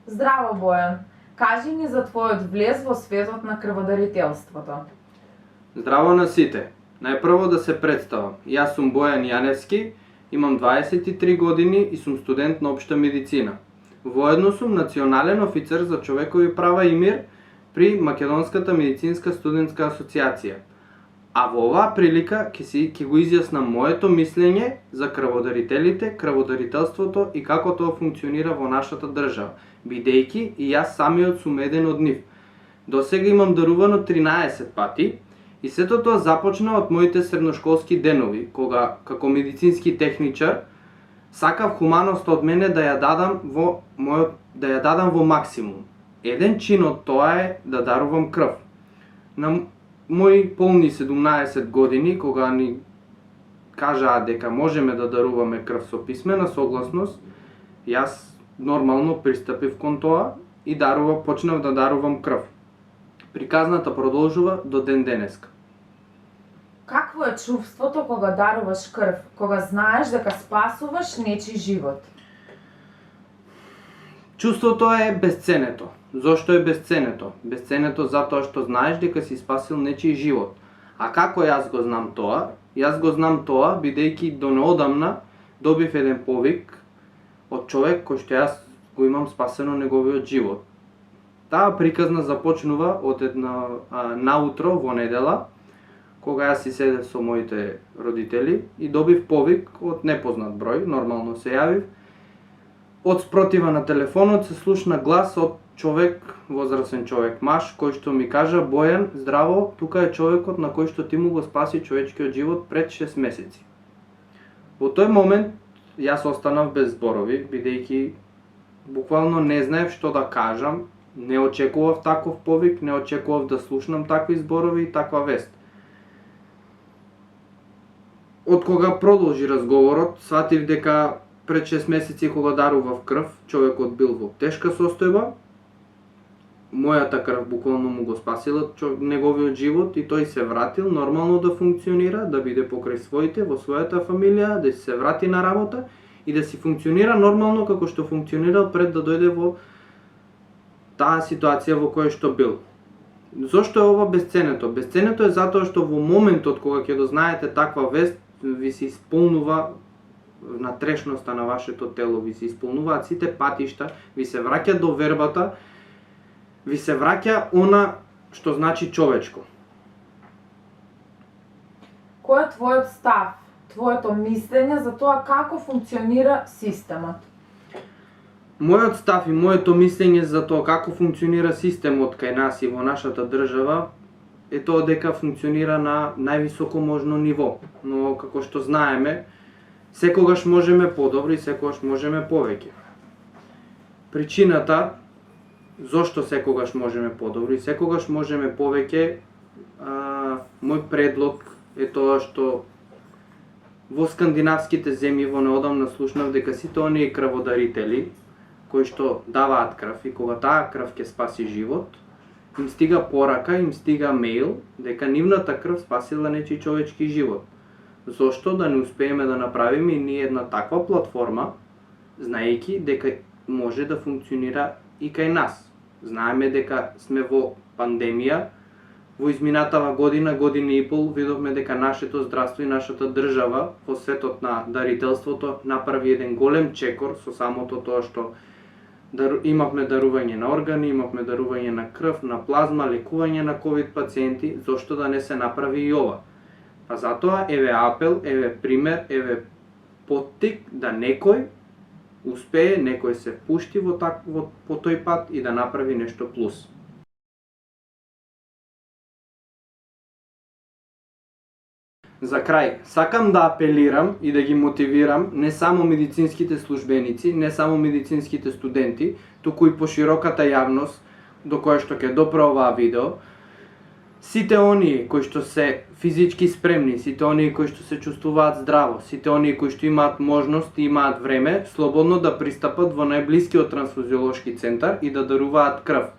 Здраво, Бојан. Кажи ни за твојот влез во светот на крводарителството. Здраво на сите. Најпрво да се представам. Јас сум Бојан Јаневски, имам 23 години и сум студент на општа медицина. Воедно сум национален офицер за човекови права и мир при Македонската медицинска студентска асоциација. А во оваа прилика ќе го изјаснам моето мислење за крводарителите, крводарителството и како тоа функционира во нашата држава, бидејќи и јас самиот сум еден од нив. Досега имам дарувано 13 пати и сето тоа започна од моите средношколски денови, кога како медицински техничар сакав хуманоста од мене да ја дадам во максимум. Еден чин од тоа е да дарувам крв. На мои полни 17 години, кога ни кажаа дека можеме да даруваме крв со писмена согласност, јас нормално пристапив кон тоа и почнав да дарувам крв. Приказната продолжува до ден денеска. Какво е чувството кога даруваш крв, кога знаеш дека спасуваш нечи живот? Чувството е безценето. Зошто е безценето? Безценето затоа што знаеш дека си спасил нечи живот. А како јас го знам тоа? Јас го знам тоа бидејќи до неодамна добив еден повик од човек кој што јас го имам спасено неговиот живот. Таа приказна започнува од една наутро во недела, кога јас си седев со моите родители и добив повик од непознат број, нормално се јавив. Од спротива на телефонот се слушна глас од човек, возрасен човек, маж, кој што ми кажа: Бојан, здраво, тука е човекот на кој што ти му го спаси човечкиот живот пред 6 месеци. Во тој момент јас останав без зборови, бидејќи буквално не знаев што да кажам, не очекував таков повик, не очекував да слушнам такви зборови и таква вест. Од кога продолжи разговорот, сватив дека пред 6 месеци кога дарував крв, човекот бил во тешка состојба. Мојата крв буквално му го спасила неговиот живот и тој се вратил нормално да функционира, да биде покрај своите, во својата фамилија, да се врати на работа и да си функционира нормално како што функционирал пред да дојде во таа ситуација во која што бил. Зошто е ова безценето? Безценето е затоа што во моментот кога ќе дознаете таква вест, ви се исполнува натрешноста на вашето тело, ви се исполнуваат сите патишта, ви се враќа до вербата, ви се враќа она што значи човечко. Кој е твојот став, твоето мислење за тоа како функционира системот? Мојот став и моето мислење за тоа како функционира системот кај нас и во нашата држава е тоа дека функционира на највисоко можно ниво, но како што знаеме, секогаш можеме подобро и секогаш можеме повеќе. Причината зошто секогаш можеме подобро и секогаш можеме повеќе, мој предлог е тоа што во скандинавските земји во неодамна слушнав дека сите оние крводарители кои што даваат крв и кога таа крв ќе спаси живот, им стига порака, им стига мејл дека нивната крв спасила нечи човечки живот. Зошто да не успееме да направиме и ние една таква платформа, знаејќи дека може да функционира и кај нас. Знаеме дека сме во пандемија, во изминатава година и пол видовме дека нашето здравство и нашата држава во светот на дарителството направи еден голем чекор со самото тоа што имавме дарување на органи, имавме дарување на крв, на плазма, лекување на ковид пациенти, зошто да не се направи и ова? Па затоа еве апел, еве пример, еве поттик да некој успее, некој се пушти по тој пат и да направи нешто плюс. За крај, сакам да апелирам и да ги мотивирам не само медицинските службеници, не само медицинските студенти, туку и пошироката јавност до која што ќе допре оваа видео. Сите оние кои што се физички спремни, сите оние кои што се чувствуваат здраво, сите оние кои што имаат можност и имаат време, слободно да пристапат во најблискиот трансфузиолошки центар и да даруваат крв.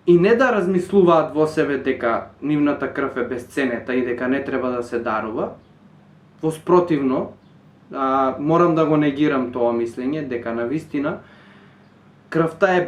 И не да размислуваат во себе дека нивната крв е безценета и дека не треба да се дарува. Воспротивно, морам да го негирам тоа мислење дека навистина крвта е